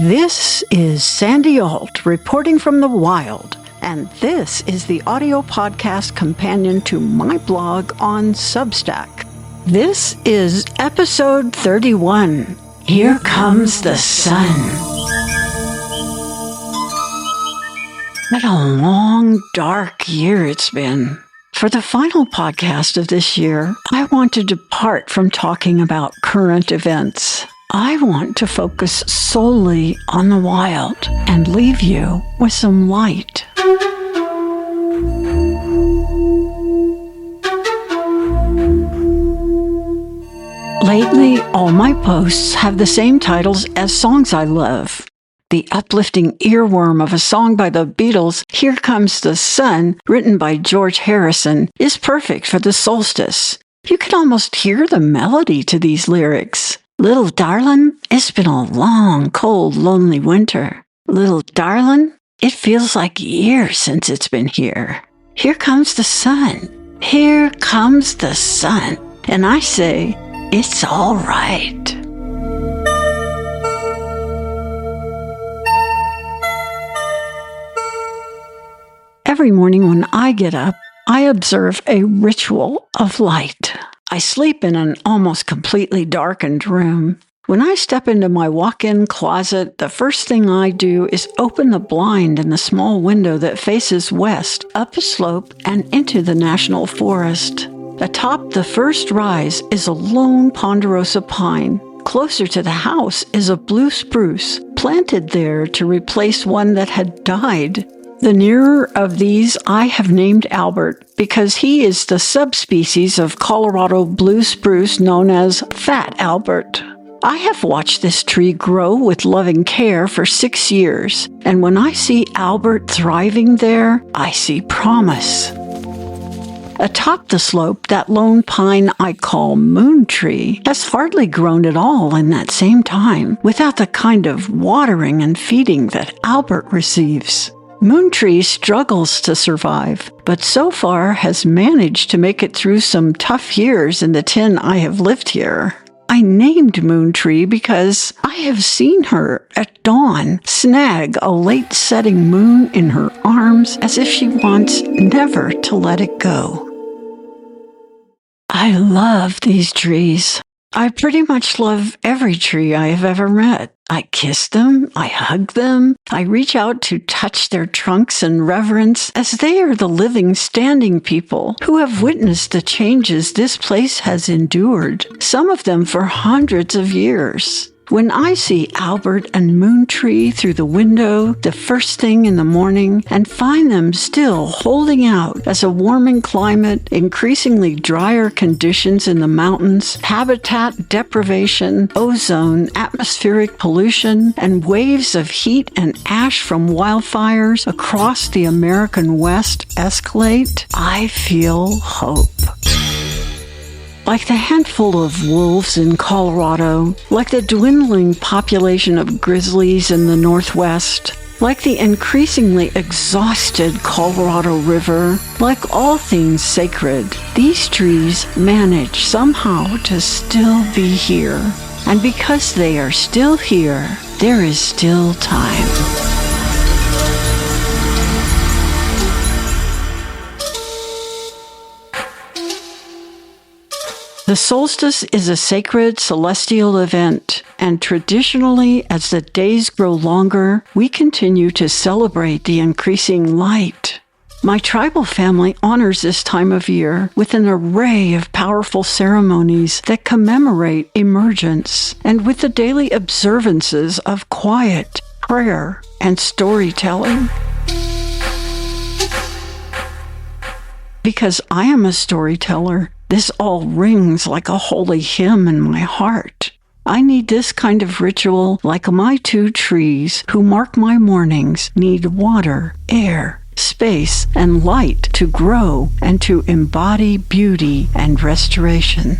This is Sandy Alt reporting from the wild, and this is the audio podcast companion to my blog on Substack. This is episode 31. Here Comes the Sun. What a long, dark year it's been. For the final podcast of this year, I want to depart from talking about current events. I want to focus solely on the wild and leave you with some light. Lately, all my posts have the same titles as songs I love. The uplifting earworm of a song by the Beatles, Here Comes the Sun, written by George Harrison, is perfect for the solstice. You can almost hear the melody to these lyrics. Little darlin', it's been a long, cold, lonely winter. Little darlin', it feels like years since it's been here. Here comes the sun. Here comes the sun. And I say, it's all right. Every morning when I get up, I observe a ritual of light. I sleep in an almost completely darkened room. When I step into my walk-in closet, the first thing I do is open the blind in the small window that faces west, up a slope, and into the national forest. Atop the first rise is a lone ponderosa pine. Closer to the house is a blue spruce, planted there to replace one that had died. The nearer of these I have named Albert because he is the subspecies of Colorado blue spruce known as Fat Albert. I have watched this tree grow with loving care for 6 years, and when I see Albert thriving there, I see promise. Atop the slope, that lone pine I call Moon Tree has hardly grown at all in that same time without the kind of watering and feeding that Albert receives. Moon Tree struggles to survive, but so far has managed to make it through some tough years in the 10 I have lived here. I named Moon Tree because I have seen her at dawn snag a late-setting moon in her arms as if she wants never to let it go. I love these trees. I pretty much love every tree I have ever met. I kiss them, I hug them, I reach out to touch their trunks in reverence as they are the living, standing people who have witnessed the changes this place has endured, some of them for hundreds of years. When I see Albert and Moon Tree through the window the first thing in the morning and find them still holding out as a warming climate, increasingly drier conditions in the mountains, habitat deprivation, ozone, atmospheric pollution, and waves of heat and ash from wildfires across the American West escalate, I feel hope. Like the handful of wolves in Colorado, like the dwindling population of grizzlies in the Northwest, like the increasingly exhausted Colorado River, like all things sacred, these trees manage somehow to still be here. And because they are still here, there is still time. The solstice is a sacred celestial event, and traditionally, as the days grow longer, we continue to celebrate the increasing light. My tribal family honors this time of year with an array of powerful ceremonies that commemorate emergence, and with the daily observances of quiet, prayer, and storytelling. Because I am a storyteller, this all rings like a holy hymn in my heart. I need this kind of ritual like my 2 trees who mark my mornings need water, air, space, and light to grow and to embody beauty and restoration.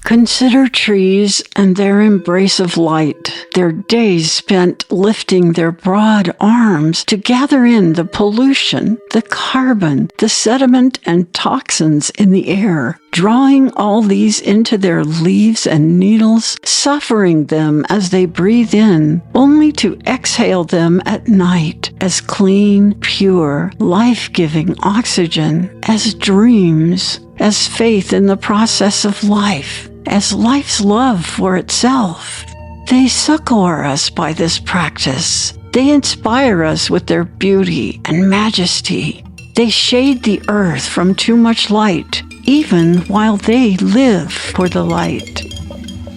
Consider trees and their embrace of light, their days spent lifting their broad arms to gather in the pollution, the carbon, the sediment and toxins in the air, drawing all these into their leaves and needles, suffering them as they breathe in, only to exhale them at night as clean, pure, life-giving oxygen, as dreams, as faith in the process of life, as life's love for itself. They succor us by this practice. They inspire us with their beauty and majesty. They shade the earth from too much light, even while they live for the light.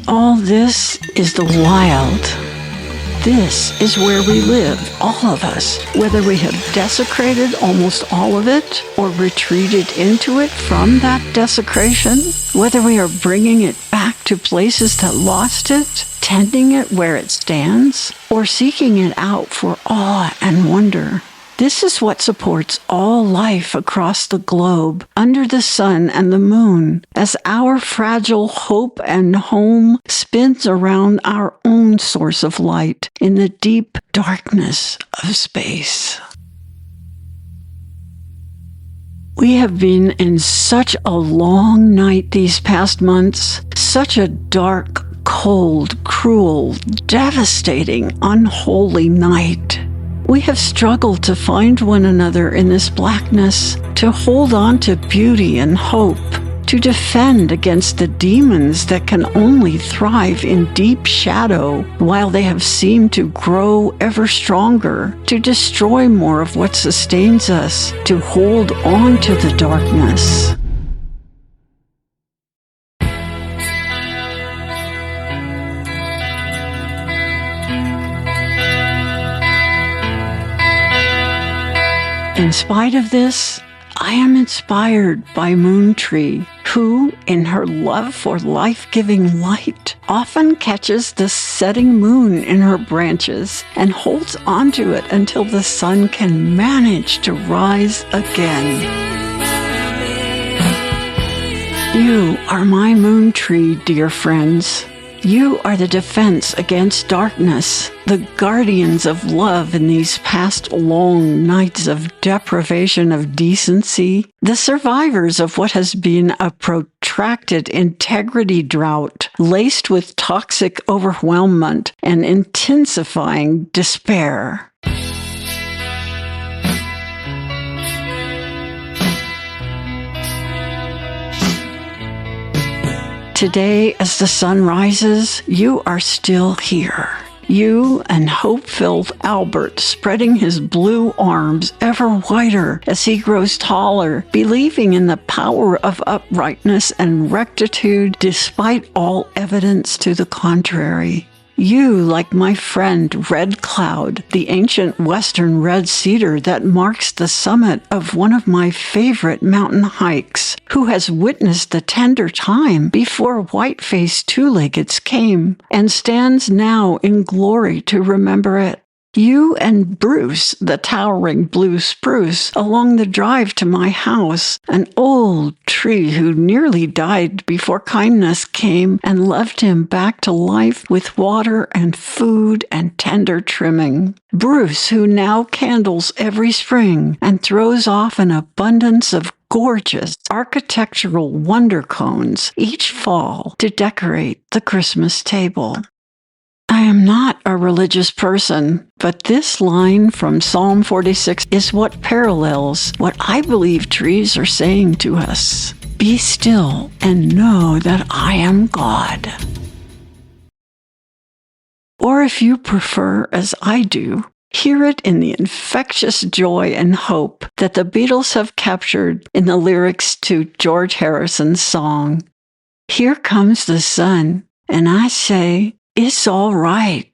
All this is the wild. This is where we live, all of us, whether we have desecrated almost all of it or retreated into it from that desecration, whether we are bringing it back to places that lost it, tending it where it stands, or seeking it out for awe and wonder. This is what supports all life across the globe, under the sun and the moon, as our fragile hope and home spins around our own source of light in the deep darkness of space. We have been in such a long night these past months, such a dark, cold, cruel, devastating, unholy night. We have struggled to find one another in this blackness, to hold on to beauty and hope, to defend against the demons that can only thrive in deep shadow while they have seemed to grow ever stronger, to destroy more of what sustains us, to hold on to the darkness. In spite of this, I am inspired by Moon Tree, who, in her love for life-giving light, often catches the setting moon in her branches and holds onto it until the sun can manage to rise again. You are my moon tree, dear friends. You are the defense against darkness, the guardians of love in these past long nights of deprivation of decency, the survivors of what has been a protracted integrity drought laced with toxic overwhelmment and intensifying despair. Today, as the sun rises, you are still here. You and hope-filled Albert spreading his blue arms ever wider as he grows taller, believing in the power of uprightness and rectitude despite all evidence to the contrary. You, like my friend Red Cloud, the ancient western red cedar that marks the summit of one of my favorite mountain hikes, who has witnessed the tender time before white-faced two-leggeds came, and stands now in glory to remember it. You and Bruce, the towering blue spruce, along the drive to my house, an old tree who nearly died before kindness came and left him back to life with water and food and tender trimming. Bruce, who now candles every spring and throws off an abundance of gorgeous architectural wonder cones each fall to decorate the Christmas table. I am not a religious person, but this line from Psalm 46 is what parallels what I believe trees are saying to us. Be still and know that I am God. Or if you prefer, as I do, hear it in the infectious joy and hope that the Beatles have captured in the lyrics to George Harrison's song. Here comes the sun, and I say, it's all right.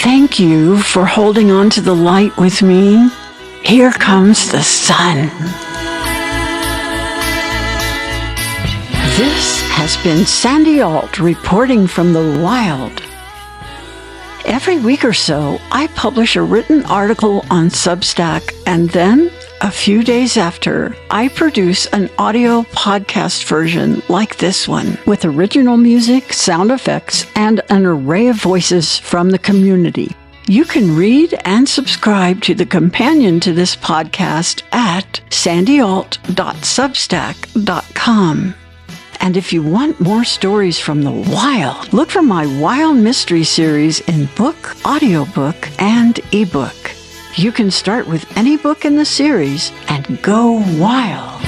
Thank you for holding on to the light with me. Here comes the sun. This has been Sandy Alt reporting from the wild. Every week or so, I publish a written article on Substack, and then, a few days after, I produce an audio podcast version like this one, with original music, sound effects, and an array of voices from the community. You can read and subscribe to the companion to this podcast at sandyalt.substack.com. And if you want more stories from the wild, look for my Wild Mystery series in book, audiobook, and ebook. You can start with any book in the series and go wild.